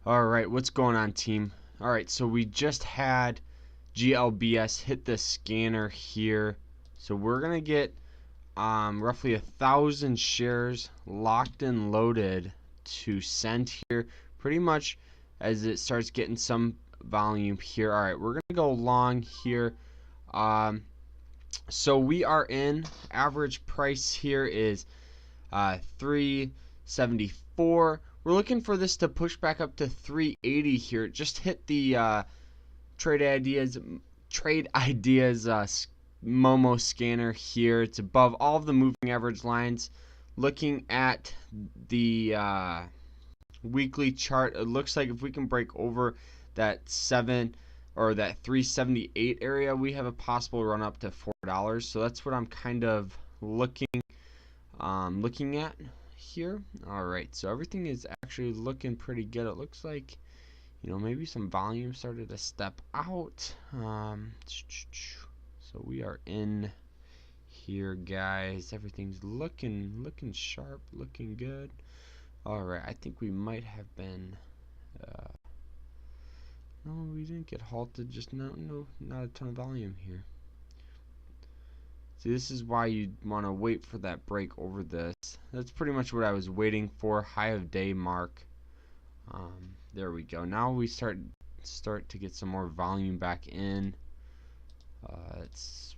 Alright, what's going on, team? Alright, so we just had GLBS hit the scanner here. So we're gonna get roughly 1,000 shares locked and loaded to send here pretty much as it starts getting some volume here. Alright, we're gonna go long here. So we are in. Average price here is 374. We're looking for this to push back up to 380 here. Just hit the trade ideas Momo scanner here. It's above all of the moving average lines. Looking at the weekly chart, it looks like if we can break over that 378 area, we have a possible run up to $4. So that's what I'm kind of looking at here. Alright, so everything is actually looking pretty good. It looks like, maybe some volume started to step out. So we are in here, guys. Everything's looking sharp, looking good. Alright, I think we might have been no, we didn't get halted, just not a ton of volume here. See, this is why you want to wait for that break over this. That's pretty much what I was waiting for. High of day mark. There we go. Now we start to get some more volume back in. Let's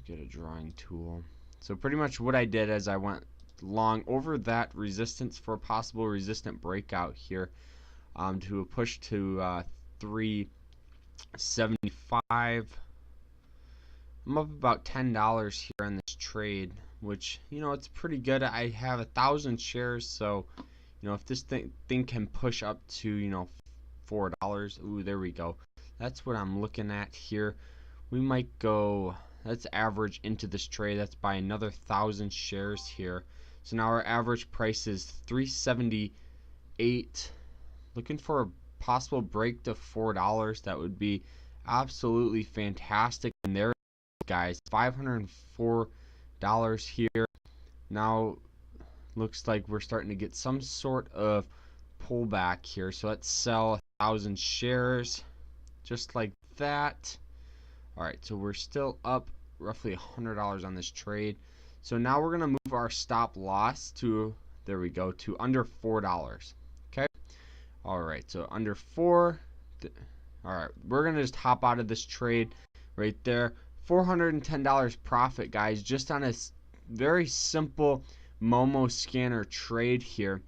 get a drawing tool. So pretty much what I did is I went long over that resistance for a possible resistant breakout here to a push to 375. I'm up about $10 here on this trade, which, it's pretty good. I have 1,000 shares, so, if this thing can push up to, $4, ooh, there we go. That's what I'm looking at here. We might go, let's average into this trade. Let's buy another 1,000 shares here. So now our average price is 378. Looking for a possible break to $4. That would be absolutely fantastic. And there, guys, $504 here. Now looks like we're starting to get some sort of pullback here. So let's sell 1,000 shares just like that. Alright, so we're still up roughly $100 on this trade. So now we're gonna move our stop loss to, there we go, to under $4. Okay. Alright, so under 4. Alright, we're gonna just hop out of this trade right there. $410 profit, guys, just on a very simple Momo scanner trade here.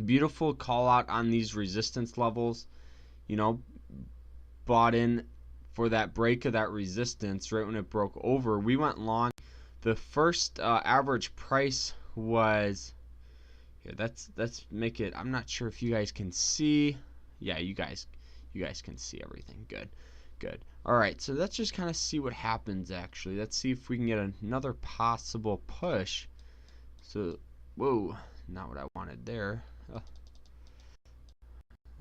Beautiful call out on these resistance levels. Bought in for that break of that resistance right when it broke over. We went long. The first average price was here. Let's make it. I'm not sure if you guys can see. Yeah, you guys can see everything. Good. Alright, so let's just kind of see what happens actually. Let's see if we can get another possible push. So, whoa, not what I wanted there.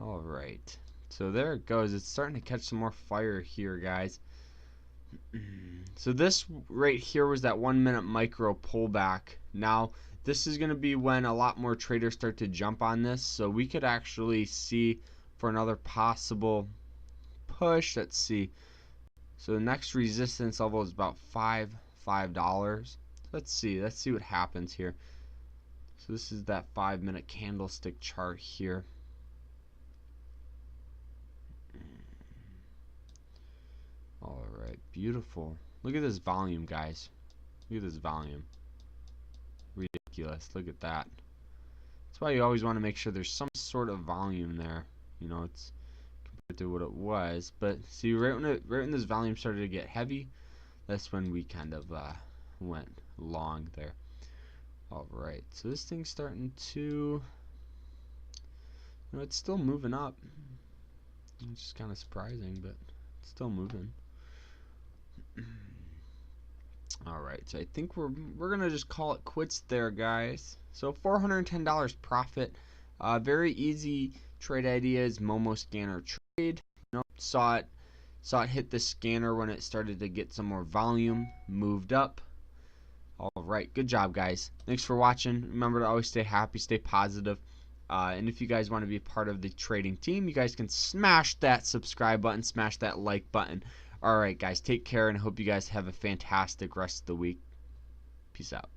Alright, so there it goes. It's starting to catch some more fire here, guys. So this right here was that 1 minute micro pullback. Now, this is going to be when a lot more traders start to jump on this. So we could actually see for another possible push. Let's see. So the next resistance level is about $5. Let's see what happens here. So this is that 5 minute candlestick chart here. Alright, beautiful. Look at this volume, guys. Look at this volume. Ridiculous. Look at that. That's why you always want to make sure there's some sort of volume there. It's to what it was, but see, right when this volume started to get heavy, that's when we kind of went long there. Alright, so this thing's starting to, it's still moving up. It's just kind of surprising, but it's still moving. Alright, so I think we're gonna just call it quits there, guys. So $410 profit. Very easy trade ideas, Momo scanner trade. Saw it hit the scanner when it started to get some more volume, moved up. Alright, good job, guys. Thanks for watching. Remember to always stay happy, stay positive. And if you guys want to be part of the trading team, you guys can smash that subscribe button, smash that like button. All right, guys, take care, and I hope you guys have a fantastic rest of the week. Peace out.